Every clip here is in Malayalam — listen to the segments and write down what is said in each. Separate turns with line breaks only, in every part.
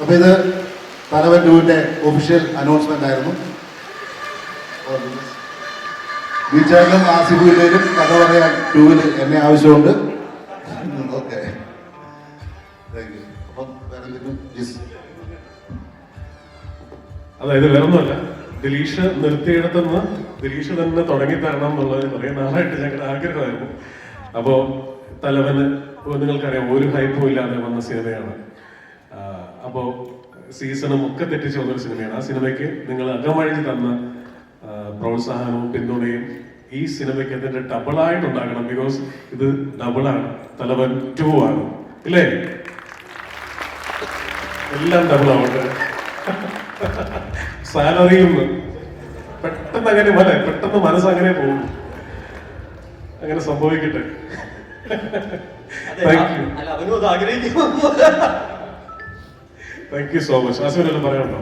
അപ്പോൾ ഇത് തലവൻ 2-ന്റെ ഒഫീഷ്യൽ അനൗൺസ്മെന്റ് ആയിരുന്നു. ബീച്ചാലും ആസിഫിലേക്കും കഥ പറയാൻ 2-ൽ എന്നെ ആവശ്യമുണ്ട്. ഓക്കെ, അപ്പം വേറെ എന്തെങ്കിലും?
അതായത് വേറൊന്നുമല്ല, ദിലീഷ് നിർത്തിയിടത്തുനിന്ന് ദിലീഷ് തന്നെ തുടങ്ങി തരണം എന്നുള്ളത് കുറേ നാളായിട്ട് ഞങ്ങളുടെ ആഗ്രഹമായിരുന്നു. അപ്പോൾ തലവന് നിങ്ങൾക്കറിയാം ഒരു ഹൈപ്പും ഇല്ലാതെ വന്ന സിനിമയാണ്. അപ്പോൾ സീസണും ഒക്കെ തെറ്റിച്ച് വന്നൊരു സിനിമയാണ്. ആ സിനിമയ്ക്ക് നിങ്ങൾ അകമഴിഞ്ഞ് തന്ന പ്രോത്സാഹനവും പിന്തുണയും ഈ സിനിമയ്ക്ക് അതിന്റെ ഡബിളായിട്ടുണ്ടാകണം. ബിക്കോസ് ഇത് ഡബിളാണ്, തലവൻ 2 ആണ്, ഇല്ലേ? എല്ലാം ഡബിളാവട്ടെ. സാലറിയും പെട്ടെന്ന് അങ്ങനെ പെട്ടെന്ന് മനസ്സങ്ങനെ പോകും. അങ്ങനെ സംഭവിക്കട്ടെ. Thank you so much. ആസിഫിനെല്ലാം പറയാനുണ്ടോ?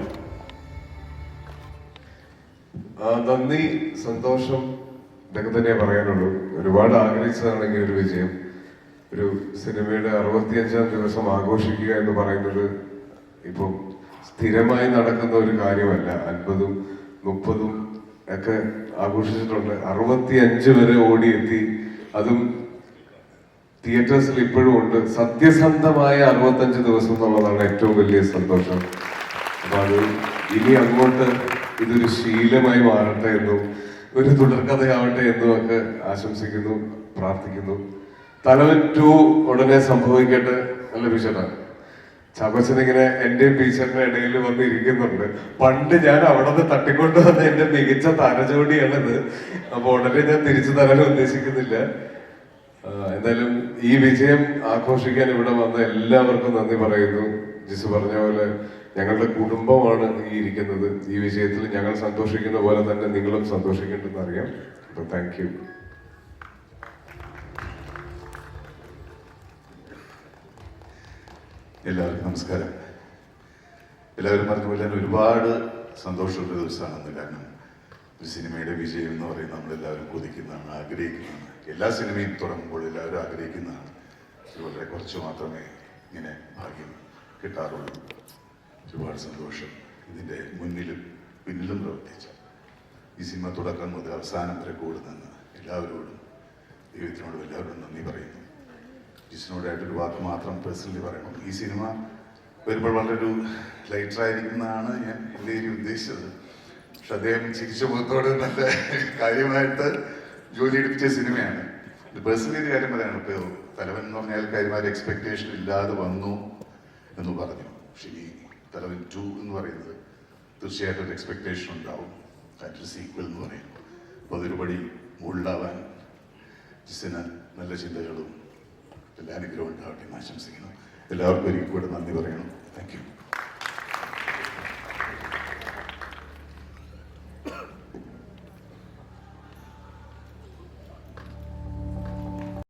നന്ദി, സന്തോഷം, ഇതൊക്കെ തന്നെ പറയാനുള്ളൂ. ഒരുപാട് ആഗ്രഹിച്ചതാണെങ്കിൽ ഒരു വിജയം. ഒരു സിനിമയുടെ 65ാം ദിവസം ആഘോഷിക്കുക എന്ന് പറയുന്നത് ഇപ്പം സ്ഥിരമായി നടക്കുന്ന ഒരു കാര്യമല്ല. 50ഉം 30ഉം ഒക്കെ ആഘോഷിച്ചിട്ടുണ്ട്. 65 വരെ ഓടിയെത്തി. അതും തിയേറ്റേഴ്സിൽ ഇപ്പോഴും ഉണ്ട്. സത്യസന്ധമായ 65 ദിവസം എന്നുള്ളതാണ് ഏറ്റവും വലിയ സന്തോഷം. അപ്പൊ അത് ഇനി അങ്ങോട്ട് ഇതൊരു ശീലമായി മാറട്ടെ എന്നും ഒരു തുടർക്കഥയാവട്ടെ എന്നും ഒക്കെ ആശംസിക്കുന്നു, പ്രാർത്ഥിക്കുന്നു. തലവൻ 2 ഉടനെ സംഭവിക്കട്ടെ. നല്ല വിഷയമാണ്. ചാക്കോച്ചനിങ്ങനെ എന്റെയും ടീച്ചറിന്റെ ഇടയിൽ വന്ന് ഇരിക്കുന്നുണ്ട്. പണ്ട് ഞാൻ അവിടെ നിന്ന് തട്ടിക്കൊണ്ട് വന്ന എന്റെ മികച്ച തലജോടിയാണിത്. അപ്പൊ ഉടനെ ഞാൻ തിരിച്ചു തരാൻ ഉദ്ദേശിക്കുന്നില്ല. എന്തായാലും ഈ വിജയം ആഘോഷിക്കാൻ ഇവിടെ വന്ന എല്ലാവർക്കും നന്ദി പറയുന്നു. ജിസ് പറഞ്ഞ പോലെ ഞങ്ങളുടെ കുടുംബമാണ് ഈ ഇരിക്കുന്നത്. ഈ വിജയത്തിൽ ഞങ്ങൾ സന്തോഷിക്കുന്ന പോലെ തന്നെ നിങ്ങളും സന്തോഷിക്കേണ്ടെന്ന് അറിയാം. അപ്പൊ താങ്ക് യു.
എല്ലാവർക്കും നമസ്കാരം. എല്ലാവരും പറഞ്ഞ പോലെ തന്നെ ഒരുപാട് സന്തോഷമുള്ള ദിവസമാണെന്ന്. കാരണം ഒരു സിനിമയുടെ വിജയം എന്ന് പറയുന്നത് നമ്മളെല്ലാവരും കൊതിക്കുന്നതാണ്, ആഗ്രഹിക്കുന്നതാണ്. എല്ലാ സിനിമയും തുടങ്ങുമ്പോൾ എല്ലാവരും ആഗ്രഹിക്കുന്നതാണ്. വളരെ കുറച്ച് മാത്രമേ ഇങ്ങനെ ഭാഗ്യം കിട്ടാറുള്ളൂ. ഒരുപാട് സന്തോഷം. ഇതിൻ്റെ മുന്നിലും പിന്നിലും പ്രവർത്തിച്ച ഈ സിനിമ തുടക്കം മുതൽ അവസാനം വരെ കൂടെ നിന്ന് എല്ലാവരോടും, ദൈവത്തിനോടും എല്ലാവരോടും നന്ദി പറയുന്നു. ജിസിനോടായിട്ടൊരു വാക്ക് മാത്രം പേഴ്സണലി പറയണം. ഈ സിനിമ വരുമ്പോൾ വളരെ ഒരു ലൈറ്ററായിരിക്കുന്നതാണ് ഞാൻ എൻ്റെ ഉദ്ദേശിച്ചത്. പക്ഷെ അദ്ദേഹം ചിരിച്ച മുഖത്തോട് നല്ല കാര്യമായിട്ട് ജോലി എടുപ്പിച്ച സിനിമയാണ്. ഇത് പേഴ്സണലി ഒരു കാര്യം പറയാണ്. ഇപ്പോൾ തലവൻ എന്ന് പറഞ്ഞാൽ കാര്യമായ എക്സ്പെക്ടേഷൻ ഇല്ലാതെ വന്നു എന്ന് പറഞ്ഞു. പക്ഷെ ഈ തലവൻ 2 എന്ന് പറയുന്നത് തീർച്ചയായിട്ടും ഒരു എക്സ്പെക്ടേഷൻ ഉണ്ടാവും. അതിൻ്റെ സീക്വൽ എന്ന് പറയുമ്പോൾ അപ്പോൾ അതൊരു പടി മുകളിലാവാൻ ജിസിന് നല്ല ചിന്തകളും എല്ലാ അനുഗ്രഹവും ഉണ്ടാവട്ടെ എന്ന് ആശംസിക്കുന്നു. എല്ലാവർക്കും ഒരിക്കൽ കൂടെ നന്ദി പറയണം. Thank you.